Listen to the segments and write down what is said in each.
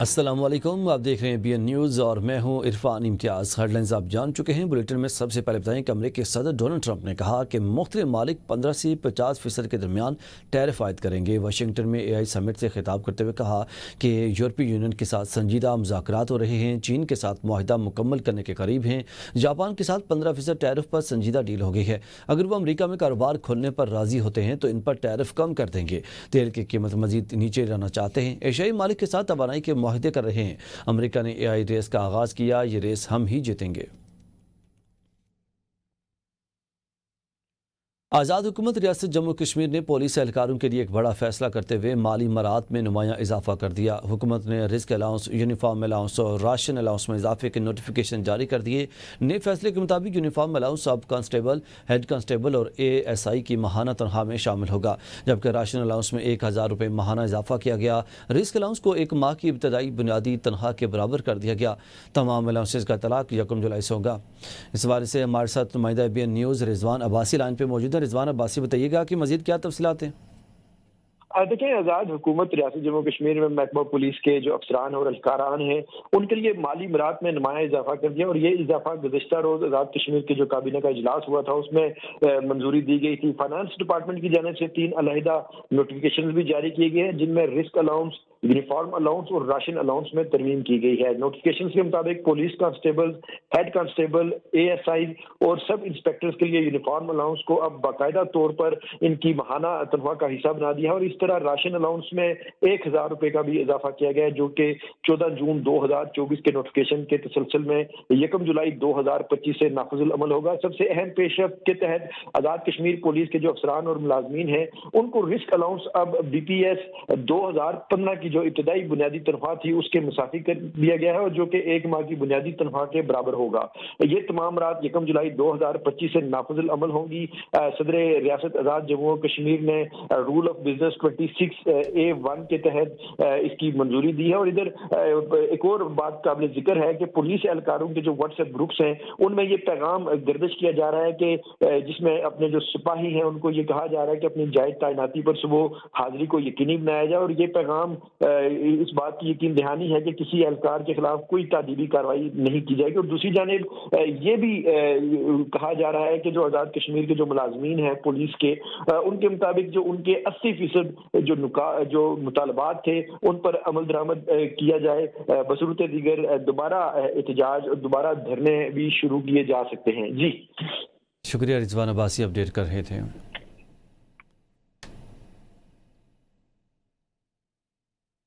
السلام علیکم، آپ دیکھ رہے ہیں بی این نیوز اور میں ہوں عرفان امتیاز۔ ہیڈ لائنز آپ جان چکے ہیں۔ بلیٹن میں سب سے پہلے بتائیں کہ امریکی صدر ڈونلڈ ٹرمپ نے کہا کہ مختلف ممالک 15 سے 50% کے درمیان ٹیرف عائد کریں گے۔ واشنگٹن میں اے آئی سمٹ سے خطاب کرتے ہوئے کہا کہ یورپی یونین کے ساتھ سنجیدہ مذاکرات ہو رہے ہیں، چین کے ساتھ معاہدہ مکمل کرنے کے قریب ہیں، جاپان کے ساتھ 15% ٹیرف پر سنجیدہ ڈیل ہو گئی ہے۔ اگر وہ امریکہ میں کاروبار کھولنے پر راضی ہوتے ہیں تو ان پر ٹیرف کم کر دیں گے۔ تیل کی قیمت مزید نیچے لانا چاہتے ہیں۔ ایشیائی ممالک کے ساتھ توانائی کے معاہدے کر رہے ہیں۔ امریکہ نے اے آئی ریس کا آغاز کیا، یہ ریس ہم ہی جیتیں گے۔ آزاد حکومت ریاست جموں کشمیر نے پولیس اہلکاروں کے لیے ایک بڑا فیصلہ کرتے ہوئے مالی مراعات میں نمایاں اضافہ کر دیا۔ حکومت نے رزق الاؤنس، یونیفارم الاؤنس اور راشن الاؤنس میں اضافے کے نوٹیفیکیشن جاری کر دیے۔ نئے فیصلے کے مطابق یونیفارم الاؤنس سب کانسٹیبل، ہیڈ کانسٹیبل اور اے ایس آئی کی ماہانہ تنخواہ میں شامل ہوگا، جبکہ راشن الاؤنس میں 1000 روپے ماہانہ اضافہ کیا گیا۔ رزق الاؤنس کو 1 ماہ کی ابتدائی بنیادی تنخواہ کے برابر کر دیا گیا۔ تمام الاؤنسز کا اطلاق 1 جولائی سے ہوگا۔ اس حوالے سے ہمارے ساتھ نمائندہ B N news Rizwan Abbasi line پہ موجود ہے۔ رضوان عباسی، بتائیے گا کہ مزید کیا تفصیلات ہیں؟ دیکھیں، آزاد حکومت ریاست جموں کشمیر میں محکمہ پولیس کے جو افسران اور اہلکاران ہیں ان کے لیے مالی مراعات میں نمایاں اضافہ کر دیا، اور یہ اضافہ گزشتہ روز آزاد کشمیر کے جو کابینہ کا اجلاس ہوا تھا اس میں منظوری دی گئی تھی۔ فائنانس ڈپارٹمنٹ کی جانب سے 3 علیحدہ نوٹیفیکیشن بھی جاری کیے گئے ہیں، جن میں رزق الاؤنس، یونیفارم الاؤنس اور راشن الاؤنس میں ترمیم کی گئی ہے۔ نوٹیفیکیشن کے مطابق police constable, head constable, A S I اور سب انسپیکٹرز کے لیے یونیفارم الاؤنس کو اب باقاعدہ طور پر ان کی ماہانہ تنخواہ کا حصہ بنا دیا ہے، اور اس طرح راشن الاؤنس میں 1000 روپے کا بھی اضافہ کیا گیا ہے، جو کہ 14 جون 2024 کے نوٹیفیکیشن کے تسلسل میں 1 جولائی 2025 سے نافذ العمل ہوگا۔ سب سے اہم پیش رفت کے تحت آزاد کشمیر پولیس کے جو افسران اور ملازمین ہیں ان کو رزق الاؤنس اب بی پی ایس 2015 کی جو ابتدائی بنیادی تنخواہ تھی اس کے مساوی کر دیا گیا ہے، اور جو کہ 1 ماہ کی بنیادی تنخواہ کے برابر ہوگا۔ یہ تمام رات 1 جولائی 2025 سے نافذ العمل ہوں گی۔ صدر ریاست آزاد جموں و کشمیر نے رول آف بزنس 26A1 کے تحت اس کی منظوری دی ہے۔ اور ادھر ایک اور بات قابل ذکر ہے کہ پولیس اہلکاروں کے جو واٹس ایپ گروپس ہیں ان میں یہ پیغام گردش کیا جا رہا ہے کہ جس میں اپنے جو سپاہی ہیں ان کو یہ کہا جا رہا ہے کہ اپنی جائز تعیناتی پر صبح حاضری کو یقینی بنایا جائے، اور یہ پیغام اس بات کی یقین دہانی ہے کہ کسی اہلکار کے خلاف کوئی تعدیبی کارروائی نہیں کی جائے گی۔ اور دوسری جانب یہ بھی کہا جا رہا ہے کہ جو آزاد کشمیر کے جو ملازمین ہیں پولیس کے، ان کے مطابق جو ان کے 80% جو مطالبات تھے ان پر عمل درآمد کیا جائے، بصورت دیگر دوبارہ احتجاج اور دوبارہ دھرنے بھی شروع کیے جا سکتے ہیں۔ جی شکریہ رضوان عباسی، اپڈیٹ کر رہے تھے۔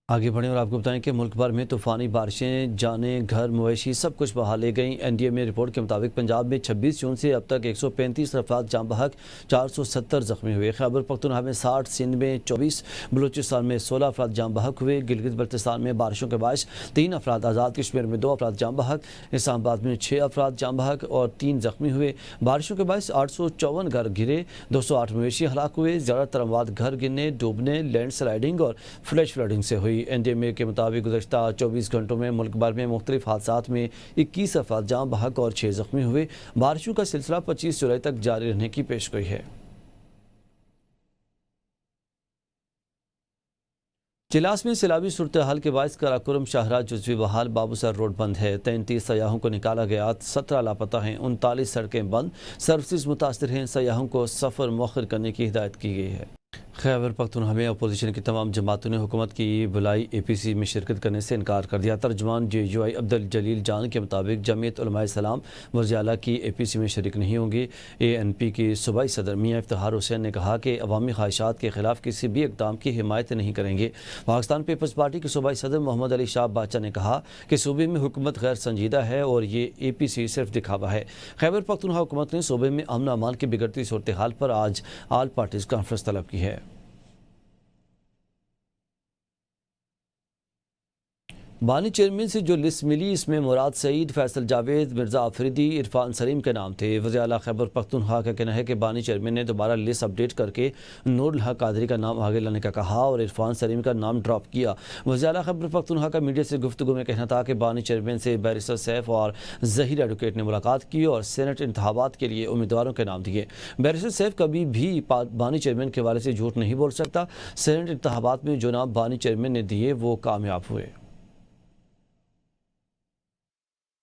آگے بڑھیں اور آپ کو بتائیں کہ ملک بھر میں طوفانی بارشیں، جانیں، گھر، مویشی سب کچھ بہا لے گئیں۔ این ڈی اے میں رپورٹ کے مطابق پنجاب میں 26 جون سے اب تک 135 افراد جاں بحق، 470 زخمی ہوئے۔ خیبر پختونخوا میں 60، سندھ میں 24، بلوچستان میں 16 افراد جاں بحق ہوئے۔ گلگت بلتستان میں بارشوں کے باعث 3 افراد، آزاد کشمیر میں 2 افراد جاں بحق، اسلام آباد میں 6 افراد جاں بحق اور 3 زخمی ہوئے۔ بارشوں کے باعث 854 گھر گرے، 208 مویشی ہلاک ہوئے۔ زیادہ تر اموات گھر گرنے، ڈوبنے، لینڈ سلائڈنگ اور فلیش فلڈنگ سے ہوئی۔ این ڈی اے کے مطابق گزشتہ 24 گھنٹوں میں ملک بھر میں مختلف حادثات میں 21 افراد جاں بحق اور 6 زخمی ہوئے۔ بارشوں کا سلسلہ 25 جولائی تک جاری رہنے کی پیشگوئی ہے۔ چلاس میں سیلابی صورتحال کے باعث قراقرم شاہراہ جزوی بحال بابو سر روڈ بند ہے۔ 33 سیاحوں کو نکالا گیا، 17 لاپتہ ہیں، 39 سڑکیں بند، سروسز متاثر ہیں۔ سیاحوں کو سفر مؤخر کرنے کی ہدایت کی گئی ہے۔ خیبر پختونخوا میں اپوزیشن کی تمام جماعتوں نے حکومت کی بلائی اے پی سی میں شرکت کرنے سے انکار کر دیا۔ ترجمان جے یو آئی عبدالجلیل جان کے مطابق جمعیت علماء اسلام وزیر اعلیٰ کی اے پی سی میں شریک نہیں ہوں گی۔ اے این پی کی صوبائی صدر میاں افتخار حسین نے کہا کہ عوامی خواہشات کے خلاف کسی بھی اقدام کی حمایت نہیں کریں گے۔ پاکستان پیپلز پارٹی کے صوبائی صدر محمد علی شاہ بادشاہ نے کہا کہ صوبے میں حکومت غیر سنجیدہ ہے اور یہ اے پی سی صرف دکھاوا ہے۔ خیبر پختونخوا حکومت نے صوبے میں امن و امان کی بگڑتی صورتحال پر آج آل پارٹیز کانفرنس طلب کی ہے۔ بانی چیئرمین سے جو لسٹ ملی اس میں مراد سعید، فیصل جاوید، مرزا آفریدی، عرفان سلیم کے نام تھے۔ وزیر اعلیٰ خیبر پختونخوا کا کہنا ہے کہ بانی چیئرمین نے دوبارہ لسٹ اپڈیٹ کر کے نور الحق قادری کا نام آگے لانے کا کہا اور عرفان سلیم کا نام ڈراپ کیا۔ وزیر اعلیٰ خیبر پختونخوا کا میڈیا سے گفتگو میں کہنا تھا کہ بانی چیئرمین سے بیرسٹر سیف اور ظہیر ایڈوکیٹ نے ملاقات کی اور سینٹ انتخابات کے لیے امیدواروں کے نام دیے۔ بیرسٹر سیف کبھی بھی بانی چیئرمین کے حوالے سے جھوٹ نہیں بول سکتا۔ سینٹ انتخابات میں جو نام بانی چیئرمین نے دیے وہ کامیاب ہوئے۔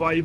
5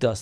10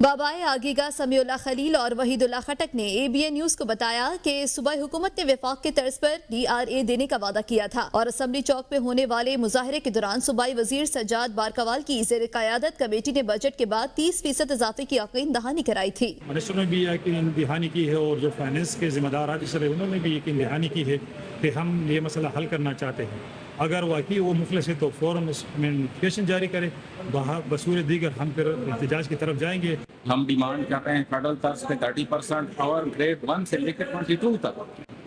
بابائے آگیگا سمیع اللہ خلیل اور وحید اللہ خٹک نے ABN نیوز کو بتایا کہ صوبائی حکومت نے وفاق کے طرز پر DRA دینے کا وعدہ کیا تھا اور اسمبلی چوک پہ ہونے والے مظاہرے کے دوران صوبائی وزیر سجاد بارکوال کی زیر قیادت کمیٹی نے بجٹ کے بعد 30% اضافے کی یقین دہانی کرائی تھی. منسٹر نے بھی یقین دہانی کی ہے اور جو فائنانس کے ذمہ دار افسر انہوں نے بھی یقین دہانی کی ہے کہ ہم یہ مسئلہ حل کرنا چاہتے ہیں. اگر واقعی وہ مفلس ہے تو فوراً اس میں نوٹیفیکیشن جاری کرے. بصورت دیگر ہم پھر احتجاج کی طرف جائیں گے. ہم ڈیمانڈ کر رہے ہیں فیڈرل طرز پہ 30% اور گریڈ 1 سے لے کر 22 تک.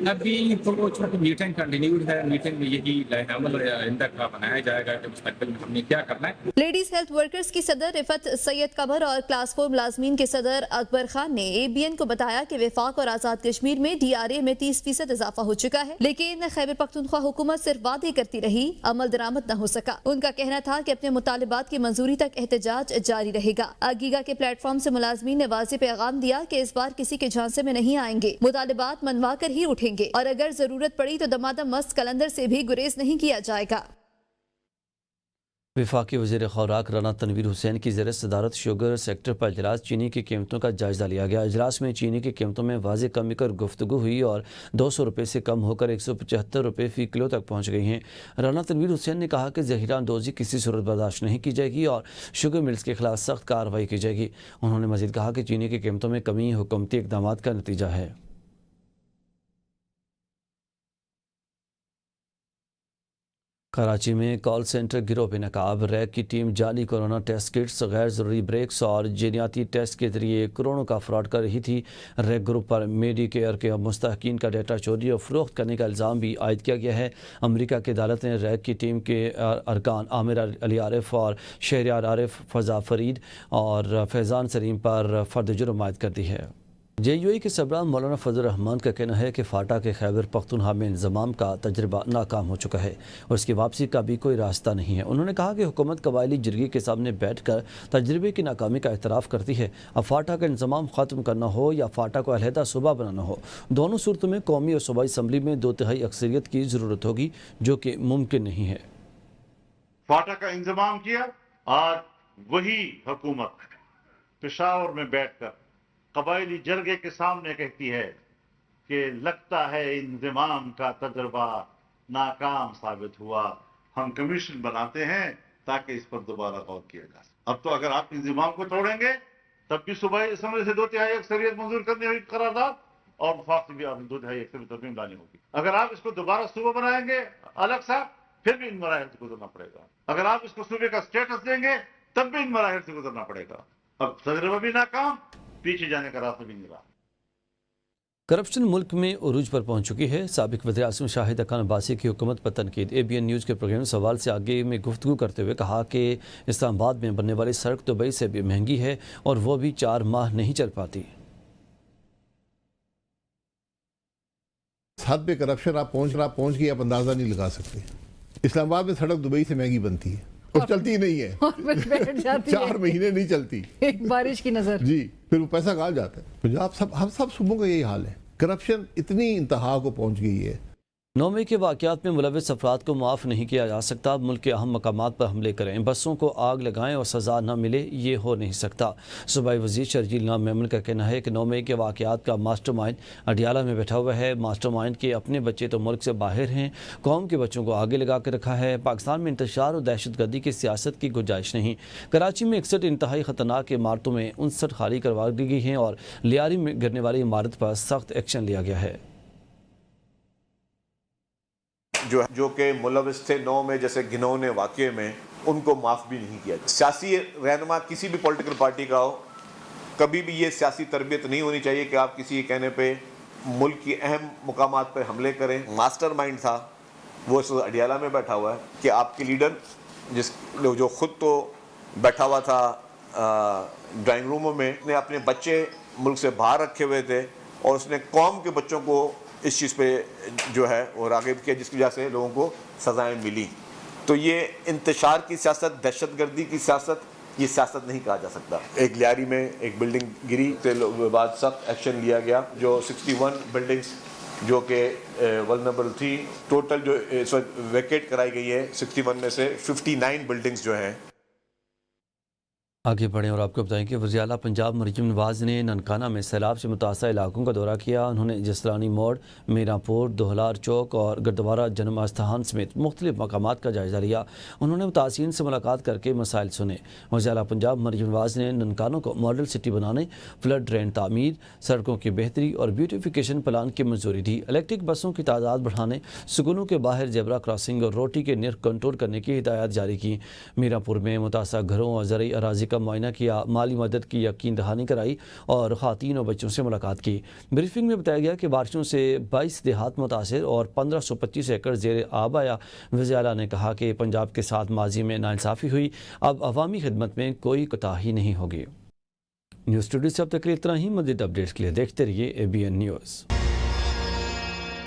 ابھی تو چھوٹی میٹنگ کنٹینیوڈ ہے. میٹنگ میں یہی لائحہ عمل آئندہ کا بنایا جائے گا کہ مستقبل میں ہم نے کیا کرنا ہے. لیڈیز ہیلتھ ورکرز کی صدر رفت سید قمر اور کلاس 4 ملازمین کے صدر اکبر خان نے ABN کو بتایا کہ وفاق اور آزاد کشمیر میں DRA میں 30% اضافہ ہو چکا ہے، لیکن خیبر پختونخوا حکومت صرف وعدے کرتی رہی، عمل درآمد نہ ہو سکا. ان کا کہنا تھا کہ اپنے مطالبات کی منظوری تک احتجاج جاری رہے گا. آگیگا کے پلیٹ فارم سے ملازمین نے واضح پیغام دیا کہ اس بار کسی کے جھانسے میں نہیں آئیں گے، مطالبات منوا کر ہی اٹھیں گے اور اگر ضرورت پڑی تو دمادم مست کلندر سے بھی گریز نہیں کیا جائے گا. وفاقی وزیر خوراک رانا تنویر حسین کی زیر صدارت شوگر سیکٹر پر اجلاس چینی کی قیمتوں کا جائزہ لیا گیا. اجلاس میں چینی کی قیمتوں میں واضح کمی پر گفتگو ہوئی اور 200 روپے سے کم ہو کر 175 روپے فی کلو تک پہنچ گئی ہیں. رانا تنویر حسین نے کہا کہ ذخیرہ اندوزی کسی صورت برداشت نہیں کی جائے گی اور شوگر ملز کے خلاف سخت کارروائی کی جائے گی. انہوں نے مزید کہا کہ چینی کی قیمتوں میں کمی حکومتی اقدامات کا نتیجہ ہے. کراچی میں کال سینٹر گروہ بے نقاب. ریک کی ٹیم جعلی کورونا ٹیسٹ کٹس، غیر ضروری بریکس اور جینیاتی ٹیسٹ کے ذریعے کروڑوں کا فراڈ کر رہی تھی. ریک گروپ پر میڈی کیئر کے مستحقین کا ڈیٹا چوری اور فروخت کرنے کا الزام بھی عائد کیا گیا ہے. امریکہ کی عدالت نے ریک کی ٹیم کے ارکان عامر علی عارف اور شہریار عارف، فضا فرید اور فیضان سلیم پر فرد جرم عائد کر دی ہے. JUI کے سربراہ مولانا فضل الرحمان کا کہنا ہے کہ فاٹا کے خیبر پختونخوا میں انضمام کا تجربہ ناکام ہو چکا ہے اور اس کی واپسی کا بھی کوئی راستہ نہیں ہے. انہوں نے کہا کہ حکومت قبائلی جرگے کے سامنے بیٹھ کر تجربے کی ناکامی کا اعتراف کرتی ہے. اب فاٹا کا انضمام ختم کرنا ہو یا فاٹا کو علیحدہ صوبہ بنانا ہو، دونوں صورتوں میں قومی اور صوبائی اسمبلی میں 2/3 اکثریت کی ضرورت ہوگی، جو کہ ممکن نہیں ہے. فاٹا کا انضمام کیا، آج وہی حکومت پشاور میں بیٹھ کر قبائلی جرگے کے سامنے کہتی ہے کہ لگتا ہے انضمام کا تجربہ ناکام ثابت ہوا، ہم کمیشن بناتے ہیں تاکہ اس پر دوبارہ غور کیا جائے. اب تو اگر آپ انضمام کو توڑیں گے تب بھی صوبائی اسمبلی سے 2/3 اکثریت منظور کرنی ہوگی قرارداد، اور وفاق سے بھی آپ 2/3 اکثریت ترمیم لانی ہوگی. اگر آپ اس کو دوبارہ صوبہ بنائیں گے الگ سا، پھر بھی ان مراحل سے گزرنا پڑے گا. اگر آپ اس کو صوبے کا سٹیٹس دیں گے تب بھی ان مراحل سے گزرنا پڑے گا. اب تجربہ بھی ناکام، پیچھے جانے کا راستہ بھی نہیں رہا. کرپشن ملک میں عروج پر پہنچ چکی ہے. سابق وزیر اعظم شاہد اکان عباسی کی حکومت پر تنقید. ABN نیوز کے پروگرام سوال سے آگے میں گفتگو کرتے ہوئے کہا کہ اسلام آباد میں بننے والی سڑک دبئی سے بھی مہنگی ہے اور وہ بھی 4 ماہ نہیں چل پاتی. حد پہ کرپشن آپ پہنچ گئے، آپ اندازہ نہیں لگا سکتے. اسلام آباد میں سڑک دبئی سے مہنگی بنتی ہے اور چلتی نہیں ہے، 4 مہینے نہیں چلتی، ایک بارش کی نظر. جی پھر وہ پیسہ کہاں جاتا ہے. پنجاب ہم سب صوبوں کا یہی حال ہے. کرپشن اتنی انتہا کو پہنچ گئی ہے. 9 مئی کے واقعات میں ملوث افراد کو معاف نہیں کیا جا سکتا. ملک کے اہم مقامات پر حملے کریں، بسوں کو آگ لگائیں اور سزا نہ ملے، یہ ہو نہیں سکتا. صوبائی وزیر شرجیل نام میمن کا کہنا ہے کہ 9 مئی کے واقعات کا ماسٹر مائنڈ اڈیالہ میں بیٹھا ہوا ہے. ماسٹر مائنڈ کے اپنے بچے تو ملک سے باہر ہیں، قوم کے بچوں کو آگے لگا کے رکھا ہے. پاکستان میں انتشار اور دہشت گردی کی سیاست کی گنجائش نہیں. کراچی میں 61 انتہائی خطرناک عمارتوں میں 59 خالی کروا دی گئی ہیں اور لیاری میں گرنے والی عمارت پر سخت ایکشن لیا گیا ہے. جو کہ ملوث تھے 9 میں جیسے گھنونے واقعے میں، ان کو معاف بھی نہیں کیا. سیاسی رہنما کسی بھی پولیٹیکل پارٹی کا ہو، کبھی بھی یہ سیاسی تربیت نہیں ہونی چاہیے کہ آپ کسی کہنے پہ ملک کی اہم مقامات پہ حملے کریں. ماسٹر مائنڈ تھا وہ اس وقت اڈیالہ میں بیٹھا ہوا ہے کہ آپ کے لیڈر جو خود تو بیٹھا ہوا تھا ڈرائنگ روموں میں، نے اپنے بچے ملک سے باہر رکھے ہوئے تھے اور اس نے قوم کے بچوں کو اس چیز پہ جو ہے وہ راغب کیا، جس کی وجہ سے لوگوں کو سزائیں ملی. تو یہ انتشار کی سیاست، دہشت گردی کی سیاست، یہ سیاست نہیں کہا جا سکتا. ایک لیاری میں ایک بلڈنگ گری، بعد سخت ایکشن لیا گیا. جو 61 بلڈنگز جو کہ ولنریبل تھی، ٹوٹل جو اس وقت ویکیٹ کرائی گئی ہے 61 میں سے 59 بلڈنگز جو ہیں آگے بڑھیں اور آپ کو بتائیں کہ وزیر اعلیٰ پنجاب مریم نواز نے ننکانہ میں سیلاب سے متاثرہ علاقوں کا دورہ کیا. انہوں نے جسرانی موڑ، میرا پور، دہلار چوک اور گردوارہ جنم استھان سمیت مختلف مقامات کا جائزہ لیا. انہوں نے متاثرین سے ملاقات کر کے مسائل سنے. وزیر اعلیٰ پنجاب مریم نواز نے ننکانوں کو ماڈل سٹی بنانے، فلڈ ڈرین تعمیر، سڑکوں کی بہتری اور بیوٹیفیکیشن پلان کی منظوری دی. الیکٹرک بسوں کی تعداد بڑھانے، سکولوں کے باہر زیبرا کراسنگ اور روٹی کے نرخ کنٹرول کرنے کی ہدایات جاری کی. میرا پور میں متاثرہ گھروں اور زرعی اراضی کا معائنہ کیا، مالی مدد کی یقین دہانی کرائی اور خواتین اور بچوں سے ملاقات کی. بریفنگ میں بتایا گیا کہ بارشوں سے 22 دیہات متاثر اور 1525 ایکڑ زیر آب آیا. وزیر اعلیٰ نے کہا کہ پنجاب کے ساتھ ماضی میں ناانصافی ہوئی، اب عوامی خدمت میں کوئی کوتاہی نہیں ہوگی. نیوز اسٹوڈیو سے اب تک اتنا ہی. مزید اپڈیٹس کے لیے دیکھتے رہیے ABN نیوز.